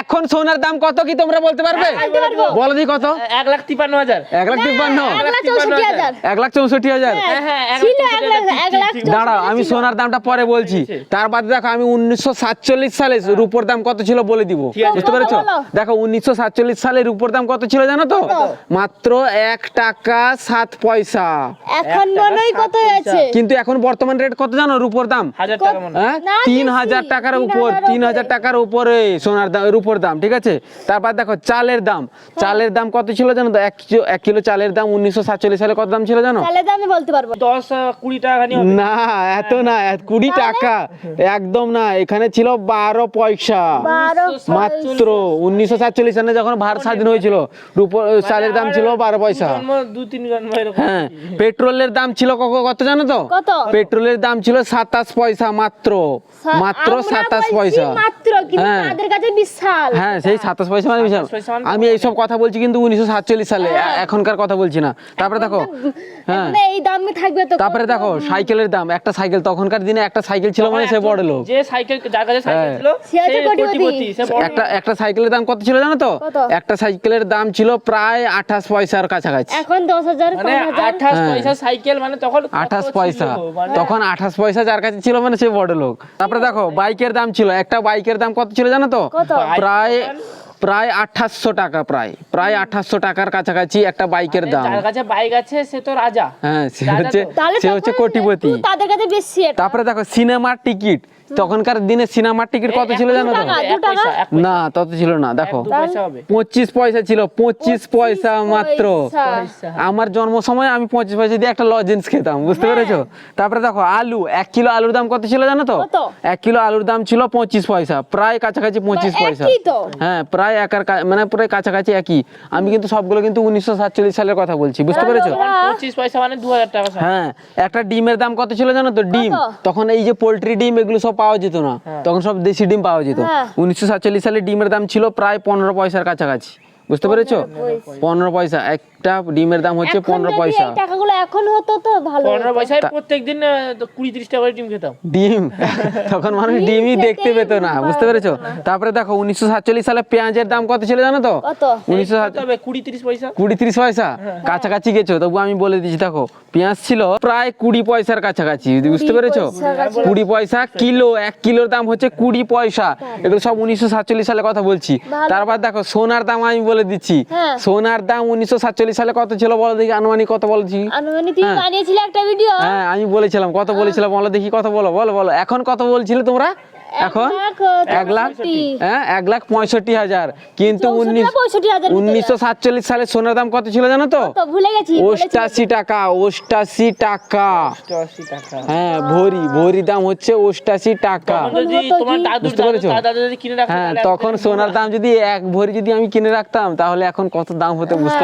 এখন সোনার দাম কত কি তোমরা বলতে পারবে? বলো দি কত? 1,53,000। 1,53,000 1,64,000। দাঁড়াও, আমি সোনার দামটা পরে বলছি। তার বাদে দেখো আমি 1947 সালে রূপোর দাম কত ছিল বলে দিব, বুঝতে পেরেছো? দেখো 1947 সালে রূপোর দাম কত ছিল জানো তো? মাত্র 1 টাকা 7 পয়সা। এখন মনে হয় কত আছে? কিন্তু এখন বর্তমান রেট কত জানো রূপোর দাম? 1,000 টাকা মনে। হ্যাঁ 3,000 টাকার উপর, 3,000 টাকার উপরে সোনার দাম, রূপোর দাম, ঠিক আছে? তারপর দেখো চালের দাম, চালের দাম কত ছিল জানো তো? 1 কিলো চালের দাম 1947 সালে কত দাম ছিল জানো? তাহলে তো আমি বলতে পারবো 10-20 টাকা খানি হবে। না এত না, 20 টাকা একদম না, এখানে ছিল 12 পয়সা 12 মাত্র। 1947 সালে যখন ভারত স্বাধীন হয়েছিল রূপোর চালের দাম ছিল 12 পয়সা। 2-3 জন্ম এরকম। হ্যাঁ পেট্রোলের দাম ছিল কত জানো তো? কত? পেট্রোলের দাম ছিল 27 পয়সা মাত্র, মাত্র 27 পয়সা। মাত্র, কিন্তু হ্যাঁ। তাদের কাছে বিশাল। হ্যাঁ সেই 27 পয়সা মানে বিশাল। 27 পয়সা মানে আমি এইসব কথা বলছি কিন্তু 1947 সালে, এখনকার কথা বলছি না। তারপরে দেখো হ্যাঁ এখন এই দামে থাকবে তো। তারপরে দেখো সাইকেলের দাম, একটা সাইকেল, তখনকার দিনে একটা সাইকেল ছিল মানে সে বড় লোক। যে সাইকেল, যার কাছে সাইকেল ছিল সে হচ্ছে সে কোটিপতি। কোটিপতি, সে বড় লোক। একটা সাইকেলের দাম কত ছিল জানো তো? কত? একটা সাইকেলের দাম ছিল প্রায় 28 পয়সার কাছাকাছি। এখন 10,000 মানে 5,000। 28 পয়সা সাইকেল, মানে তখন কত 28 ছিল? পয়সা, মানে তখন 28 পয়সা যার কাছে ছিল মানে সে বড় লোক। তারপরে দেখো বাইকের দাম ছিল, একটা বাইকের দাম কত ছিল জানো তো? কত? প্রায় 2800 টাকা, প্রায় 2800 টাকার কাছাকাছি একটা বাইকের দাম। যার কাছে বাইক আছে সে তো রাজা। হ্যাঁ রাজা তো। তাহলে সে হচ্ছে তখন কোটিপতি। একটু তাদের কাছে বেশি এটা। তারপরে দেখো সিনেমার টিকিট, তখনকার দিনে সিনেমার টিকিট কত ছিল জানো তো? 2 টাকা। না তত ছিল না, দেখো 2 পয়সা হবে। 25 পয়সা ছিল, 25 পয়সা মাত্র। পয়সা। আমার জন্ম সময় আমি 25 পয়সা দিয়ে একটা লজেন্স খেতাম, বুঝতে পেরেছো? তারপরে দেখো আলু, 1 কিলো আলুর দাম কত ছিল জানো তো? কত? 1 কিলো আলুর দাম ছিল 25 পয়সা, প্রায় কাছাকাছি 25 পয়সা। একই তো। হ্যাঁ প্রায় মানে প্রায় কাছাকাছি একই। আমি কিন্তু সবগুলো কিন্তু 1947 সালের কথা বলছি, বুঝতে পেরেছো? 25 পয়সা মানে 2,000 টাকা। হ্যাঁ একটা ডিমের দাম কত ছিল জানো তো? ডিম, তখন এই যে পোল্ট্রি ডিম এগুলো সব পাওয়া যেত না, তখন সব দেশি ডিম পাওয়া যেত। হ্যাঁ। 1947 সালে ডিমের দাম ছিল প্রায় 15 পয়সার কাছাকাছি, বুঝতে পেরেছো? 15 পয়সা, একটা ডিমের দাম হচ্ছে এখন 15 যদি পয়সা। এই টাকাগুলো এখন হতো তো ভালো 15 হতো। পয়সায় প্রত্যেকদিন 20-30 টাকা করে ডিম খেতাম। ডিম তখন মানুষ ডিমই দেখতে পেত না, বুঝতে পেরেছো? তারপরে দেখো 1947 সালে পেঁয়াজের দাম কত ছিল জানো তো? কত? 1947 তবে 20-30 পয়সা। 20-30 পয়সা কাছাকাছি গেছো, তবু আমি বলে দিচ্ছি। দেখো পেঁয়াজ ছিল প্রায় 20 পয়সার কাছাকাছি, বুঝতে পেরেছো? 20 পয়সা কিলো, 1 কিলোর দাম হচ্ছে 20 পয়সা। এগুলো সব 1947 সালে কথা বলছি। তারপর দেখো সোনার দাম আমি বলে দিচ্ছি। হ্যাঁ। সোনার দাম 1947 সালে কত ছিল বলো দেখি, আনুমানিক কত বলছি? আনুমানিক তুই বানিয়েছিলে একটা ভিডিও। হ্যাঁ আমি বলেছিলাম, কত বলেছিলাম বলো দেখি, কত বলো বলো বলো। এখন কত বলছিলে তোমরা? এখন 1 লাখ, হ্যাঁ 1,65,000। কিন্তু 1947 সালে সোনার দাম কত ছিল জানো তো? তো ভুলে গেছি। 88 টাকা, 88 টাকা। 80 টাকা। হ্যাঁ ভরি দাম হচ্ছে 88 টাকা। তখন যদি তোমার বুঝতে পেরেছো? দাদু যদি কিনে রাখতো হ্যাঁ তাহলে তখন সোনার দাম যদি 1 ভরি যদি আমি কিনে রাখতাম তাহলে এখন কত দাম হতো বুঝতে